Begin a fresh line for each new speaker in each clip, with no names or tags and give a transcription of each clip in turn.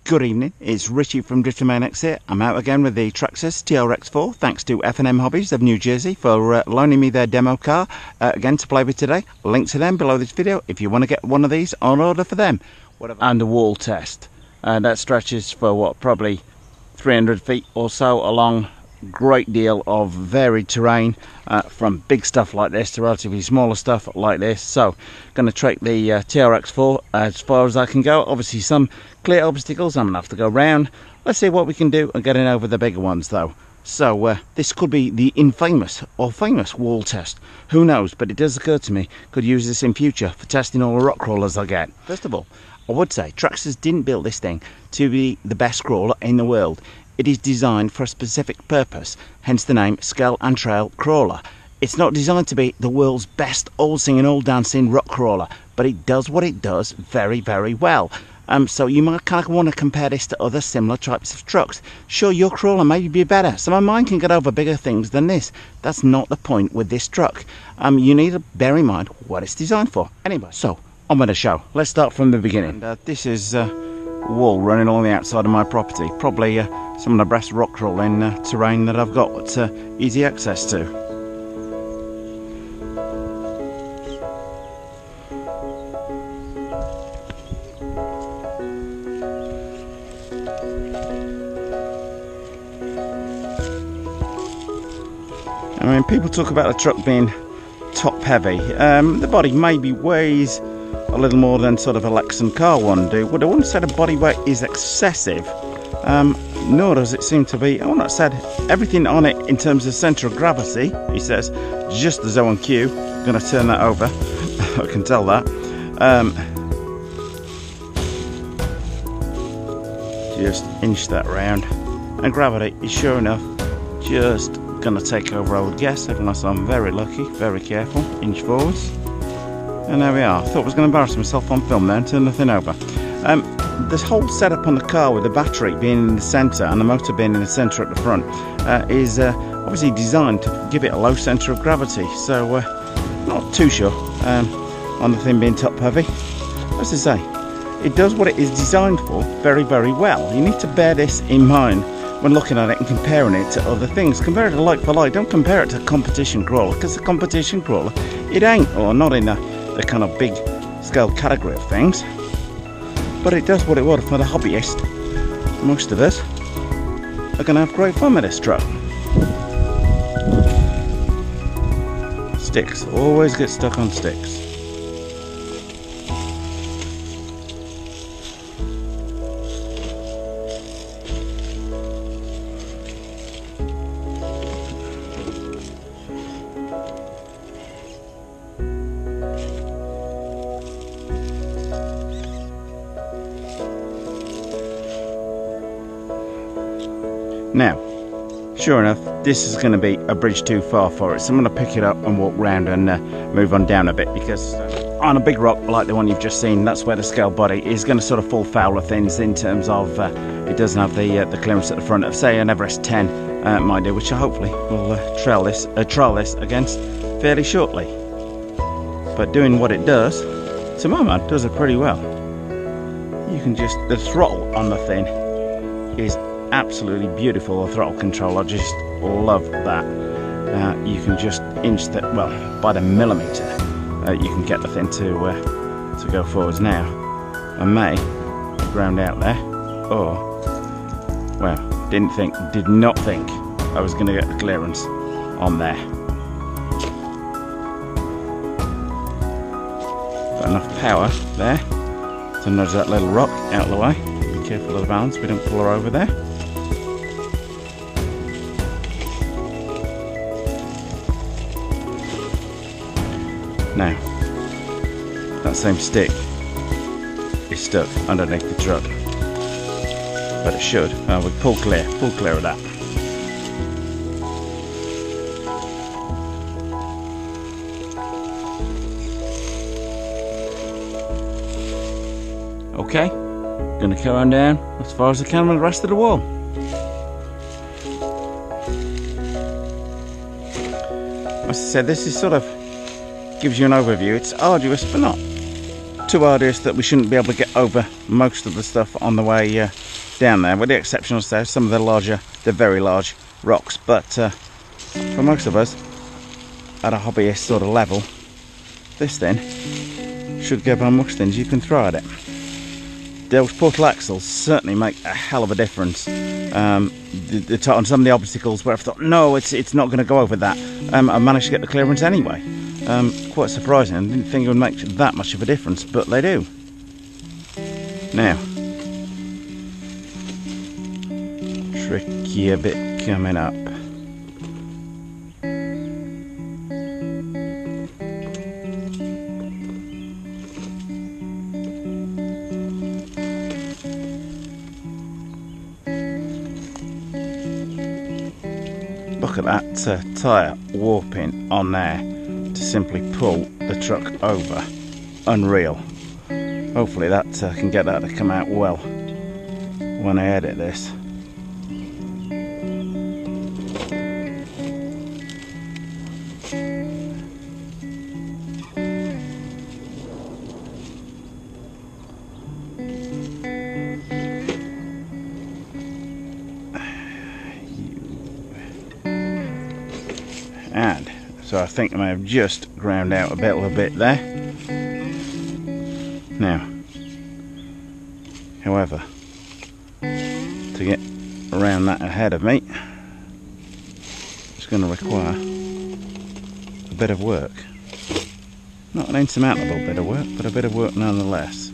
Good evening, it's Richie from Driftomaniacs here. I'm out again with the Traxxas TRX-4, thanks to F&M Hobbies of New Jersey for loaning me their demo car again to play with today. Link to them below this video if you want to get one of these on order for them. And a wall test, that stretches for what, probably 300 feet or so along. Great deal of varied terrain, from big stuff like this to relatively smaller stuff like this. So going to take the TRX-4 as far as I can go. Obviously some clear obstacles I'm gonna have to go round. Let's see what we can do and getting over the bigger ones though. So this could be the infamous or famous wall test, who knows, but it does occur to me could use this in future for testing all the rock crawlers I get. First of all, I would say Traxxas didn't build this thing to be the best crawler in the world. It is designed for a specific purpose, hence the name Scale and Trail Crawler. It's not designed to be the world's best all singing, all dancing rock crawler, but it does what it does very, very well. So you might kind of want to compare this to other similar types of trucks. Sure, your crawler may be better. Some of mine can get over bigger things than this. That's not the point with this truck. You need to bear in mind what it's designed for. Anyway, so on with the show. Let's start from the beginning. And, this is wall running along the outside of my property. Probably some of the best rock crawling terrain that I've got easy access to. I mean, people talk about the truck being top heavy. The body maybe weighs a little more than sort of a Lexan car one do, but I wouldn't say the body weight is excessive, nor does it seem to be. I wouldn't have said everything on it in terms of centre of gravity, he says, just as on cue. I'm going to turn that over, I can tell that. Just inch that round, and gravity is sure enough just going to take over, I would guess, unless I'm very lucky, very careful. Inch forwards. And there we are. I thought I was going to embarrass myself on film there and turn the thing over. This whole setup on the car with the battery being in the centre and the motor being in the centre at the front is obviously designed to give it a low centre of gravity. So not too sure on the thing being top heavy. As I say, it does what it is designed for very, very well. You need to bear this in mind when looking at it and comparing it to other things. Compare it to like for like. Don't compare it to a competition crawler, because the competition crawler, it ain't, or not in the kind of big scale category of things, but it does what it would for the hobbyist. Most of us are going to have great fun with this truck. Sticks, always get stuck on sticks. Now, sure enough, this is going to be a bridge too far for it, so I'm going to pick it up and walk round and move on down a bit, because on a big rock like the one you've just seen, that's where the scale body is going to sort of fall foul of things in terms of it doesn't have the clearance at the front of, say, an Everest 10 might do, which I hopefully will trial this against fairly shortly. But doing what it does, to my mind, does it pretty well. You can just, the throttle on the thing is absolutely beautiful. The throttle control, I just love that. You can just inch that, well, by the millimetre, you can get the thing to go forwards. Now I may ground out there, or, well, did not think I was going to get the clearance on there. Got enough power there to nudge that little rock out of the way. Be careful of the balance, we don't pull her over there. Now, that same stick is stuck underneath the truck, but it should. We pull clear of that. Okay, Gonna carry on down as far as I can with the rest of the wall. As I said, this is sort of gives you an overview. It's arduous, but not too arduous that we shouldn't be able to get over most of the stuff on the way down there, with the exception of some of the very large rocks. But for most of us at a hobbyist sort of level, this thing should go by most things you can throw at it. Those portal axles certainly make a hell of a difference. On some of the obstacles where I thought, no, it's not going to go over that, I managed to get the clearance anyway. Quite surprising. I didn't think it would make that much of a difference, but they do. Now, trickier bit coming up. Look at that tyre warping on there to simply pull the truck over. Unreal. Hopefully that can get that to come out well when I edit this. And so I think I may have just ground out a little bit there. Now, however, to get around that ahead of me, it's going to require a bit of work. Not an insurmountable bit of work, but a bit of work nonetheless.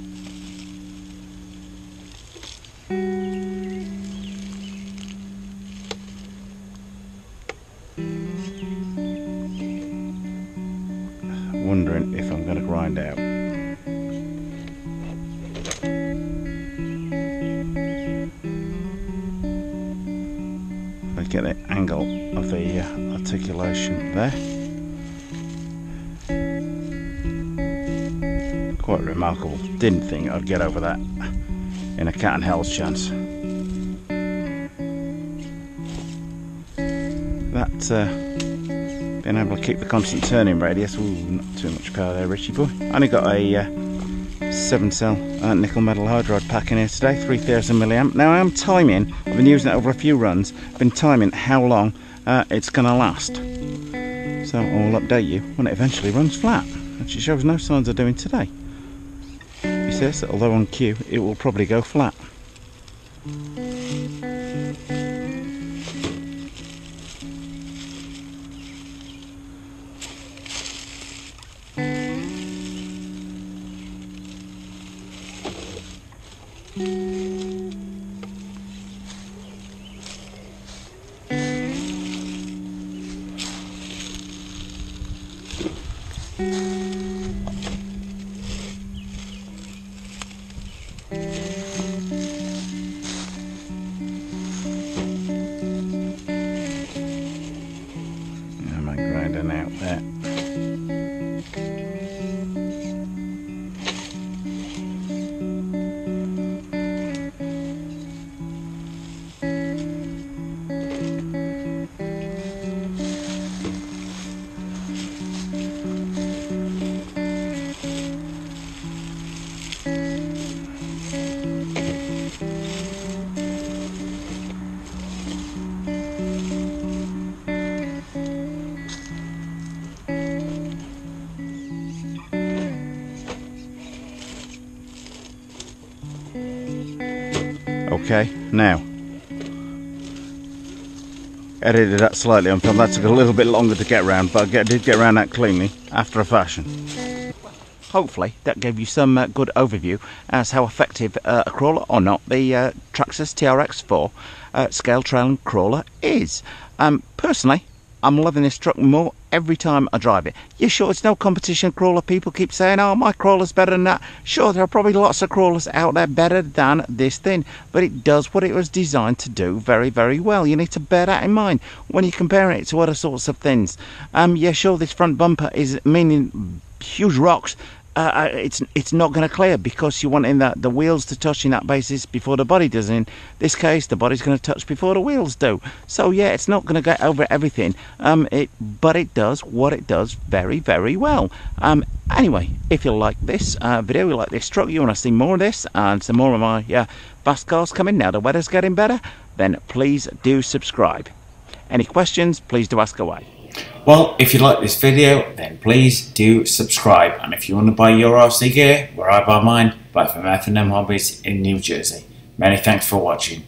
Wondering if I'm going to grind out. If I get the angle of the articulation there. Quite remarkable. Didn't think I'd get over that in a cat and hell's chance. That being able to keep the constant turning radius. Ooh, not too much power there, Richie boy. Only got a 7-cell nickel metal hydride pack in here today, 3000 milliamp. Now I am timing, I've been using it over a few runs, been timing how long it's going to last. So I'll update you when it eventually runs flat, which it shows no signs of doing today. He says that although on cue, it will probably go flat. Am I grinding out there? Okay, now edited that slightly on film. That took a little bit longer to get around, but I did get around that cleanly after a fashion. Hopefully that gave you some good overview as how effective a crawler or not the Traxxas TRX-4 scale trailing crawler is. Personally, I'm loving this truck more every time I drive it. Yeah, sure, it's no competition crawler. People keep saying, oh, my crawler's better than that. Sure, there are probably lots of crawlers out there better than this thing, but it does what it was designed to do very, very well. You need to bear that in mind when you're comparing it to other sorts of things. Yeah, sure, this front bumper is meaning huge rocks it's not going to clear, because you're wanting the wheels to touch in that basis before the body does. In this case, the body's going to touch before the wheels do. So yeah, it's not going to get over everything, but it does what it does very, very well. Anyway, if you like this video, you like this truck, you want to see more of this and some more of my fast cars coming now the weather's getting better, then please do subscribe. Any questions, please do ask away.
Well, if you like this video, then please do subscribe. And if you want to buy your RC gear, where I buy mine, buy from F&M Hobbies in New Jersey. Many thanks for watching.